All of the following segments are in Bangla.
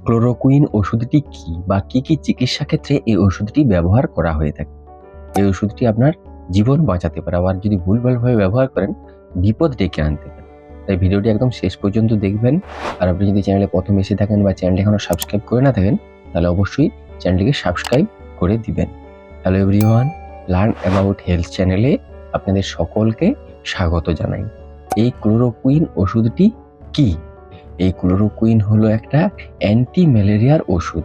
ক্লোরোকুইন ওষুধটি কি বা কি কি চিকিৎসা ক্ষেত্রে এই ওষুধটি ব্যবহার করা হয়ে থাকে? এই ওষুধটি আপনার জীবন বাঁচাতে পারে, আবার যদি ভুলভালভাবে ব্যবহার করেন বিপদ ডেকে আনতে পারে। তাই ভিডিওটি একদম শেষ পর্যন্ত দেখবেন। আর আপনি যদি চ্যানেলে প্রথম এসে থাকেন বা চ্যানেলটি এখনো সাবস্ক্রাইব করে না থাকেন, তাহলে অবশ্যই চ্যানেলটিকে সাবস্ক্রাইব করে দিবেন। Hello everyone, learn about health চ্যানেলে আপনাদের সকলকে স্বাগত জানাই। এই ক্লোরোকুইন ওষুধটি কি? এই ক্লোরোকুইন হলো একটা অ্যান্টি ম্যালেরিয়ার ওষুধ,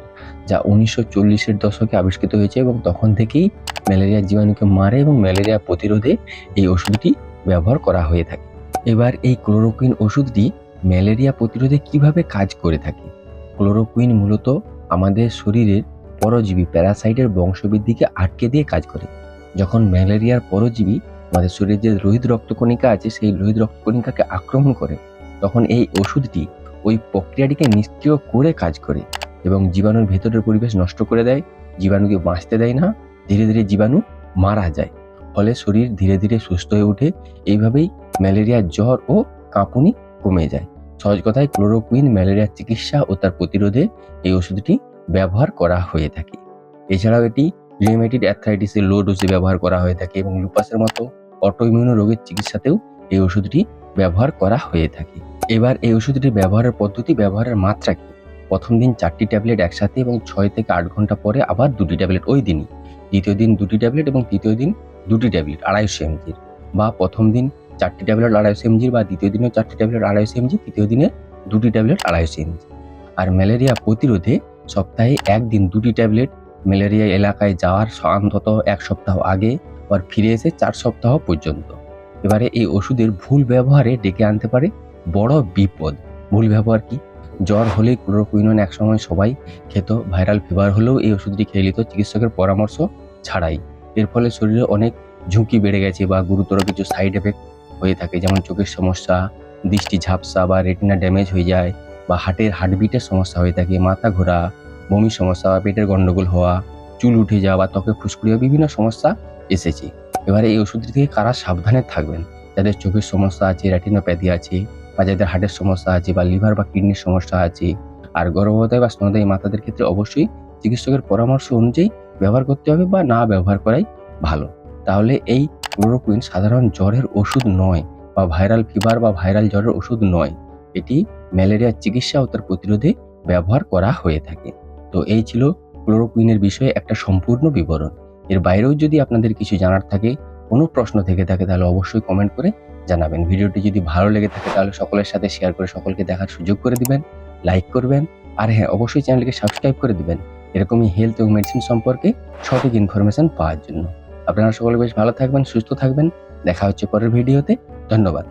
যা 1940-এর দশকে আবিষ্কৃত হয়েছে এবং তখন থেকেই ম্যালেরিয়ার জীবাণুকে মারে এবং ম্যালেরিয়া প্রতিরোধে এই ওষুধটি ব্যবহার করা হয়ে থাকে। এবার এই ক্লোরোকুইন ওষুধটি ম্যালেরিয়া প্রতিরোধে কিভাবে কাজ করে থাকে? ক্লোরোকুইন মূলত আমাদের শরীরের পরজীবী প্যারাসাইটের বংশবৃদ্ধিকে আটকে দিয়ে কাজ করে। যখন ম্যালেরিয়ার পরজীবী আমাদের শরীরে যে লোহিত রক্তকণিকা আছে সেই লোহিত রক্তকণিকাকে আক্রমণ করে, তখন এই ওষুধটি ওই প্রক্রিয়াটিকে নিষ্ক্রিয় করে কাজ করে এবং জীবাণুর ভেতরের পরিবেশ নষ্ট করে দেয়, জীবাণুকে বাঁচতে দেয় না, ধীরে ধীরে জীবাণু মারা যায়। ফলে শরীর ধীরে ধীরে সুস্থ হয়ে ওঠে। এইভাবেই ম্যালেরিয়ার জ্বর ও কাঁপুনি কমে যায়। সহজ কথায় ক্লোরোকুইন ম্যালেরিয়ার চিকিৎসা ও তার প্রতিরোধে এই ওষুধটি ব্যবহার করা হয়ে থাকে। এছাড়াও এটি রিউমেটয়েড আর্থ্রাইটিসের লো ডোজে ব্যবহার করা হয়ে থাকে এবং লুপাসের মতো অটোইমিউন রোগের চিকিৎসাতেও এই ওষুধটি ব্যবহার করা হয়ে থাকে। এবার এই ওষুধটির ব্যবহারের পদ্ধতি, ব্যবহারের মাত্রা কি? প্রথম দিন 4টি ট্যাবলেট একসাথে এবং 6 থেকে 8 ঘন্টা পরে আবার 2টি ট্যাবলেট ওই দিনই। দ্বিতীয় দিন 2টি ট্যাবলেট এবং তৃতীয় দিন 2টি ট্যাবলেট 250 mg, বা প্রথম দিন 4টি ট্যাবলেট 250 mg, বা দ্বিতীয় দিনও 4টি ট্যাবলেট 250 mg, তৃতীয় দিনে 2টি ট্যাবলেট 250 mg। আর ম্যালেরিয়া প্রতিরোধে সপ্তাহে 1 দিন 2টি ট্যাবলেট, ম্যালেরিয়া এলাকায় যাওয়ার অন্তত 1 সপ্তাহ আগে, আর ফিরে এসে 4 সপ্তাহ পর্যন্ত। এবারে এই ওষুধের ভুল ব্যবহারে ডেকে আনতে পারে বড় বিপদ। ভুল ব্যবহার কি? জ্বর হলেই ক্লোরোকুইন একসময় সবাই খেত, ভাইরাল ফিভার হলেও এই ওষুধটি খেয়ে নিত চিকিৎসকের পরামর্শ ছাড়াই। এর ফলে শরীরে অনেক ঝুঁকি বেড়ে গেছে বা গুরুতর কিছু সাইড এফেক্ট হয়ে থাকে, যেমন চোখের সমস্যা, দৃষ্টি ঝাপসা বা রেটিনা ড্যামেজ হয়ে যায়, বা হার্টবিটের সমস্যা হয়ে থাকে, মাথা ঘোরা, বমির সমস্যা, পেটের গন্ডগোল হওয়া, চুল উঠে যাওয়া বা ত্বকে ফুসকুড়ি হওয়া, বিভিন্ন সমস্যা এসেছে। এবারে এই ওষুধটি থেকে কারা সাবধানে থাকবেন? যাদের চোখের সমস্যা আছে, রেটিনোপ্যাথি আছে, বা যাদের হার্টের সমস্যা আছে, বা লিভার বা কিডনির সমস্যা আছে, আর গর্ভবতী বা স্তন্যদায়ী মাতাদের ক্ষেত্রে অবশ্যই চিকিৎসকের পরামর্শ অনুযায়ী ব্যবহার করতে হবে বা না ব্যবহার করাই ভালো। তাহলে এই ক্লোরোকুইন সাধারণ জ্বরের ওষুধ নয়, বা ভাইরাল ফিভার বা ভাইরাল জ্বরের ওষুধ নয়। এটি ম্যালেরিয়ার চিকিৎসা ও তার প্রতিরোধে ব্যবহার করা হয়ে থাকে। তো এই ছিল ক্লোরোকুইনের বিষয়ে একটা সম্পূর্ণ বিবরণ। এর বাইরেও যদি আপনাদের কিছু জানার থাকে, কোনো প্রশ্ন থেকে থাকে, তাহলে অবশ্যই কমেন্ট করে জানাবেন। ভিডিওটি যদি ভালো লেগে থাকে তাহলে সকলের সাথে শেয়ার করে সকলকে দেখার সুযোগ করে দিবেন, লাইক করবেন, আর হ্যাঁ, অবশ্যই চ্যানেলটিকে সাবস্ক্রাইব করে দিবেন এরকমই হেলথ এবং মেডিসিন সম্পর্কে সঠিক ইনফরমেশন পাওয়ার জন্য। আপনারা সকলে বেশ ভালো থাকবেন, সুস্থ থাকবেন। দেখা হচ্ছে পরের ভিডিওতে। ধন্যবাদ।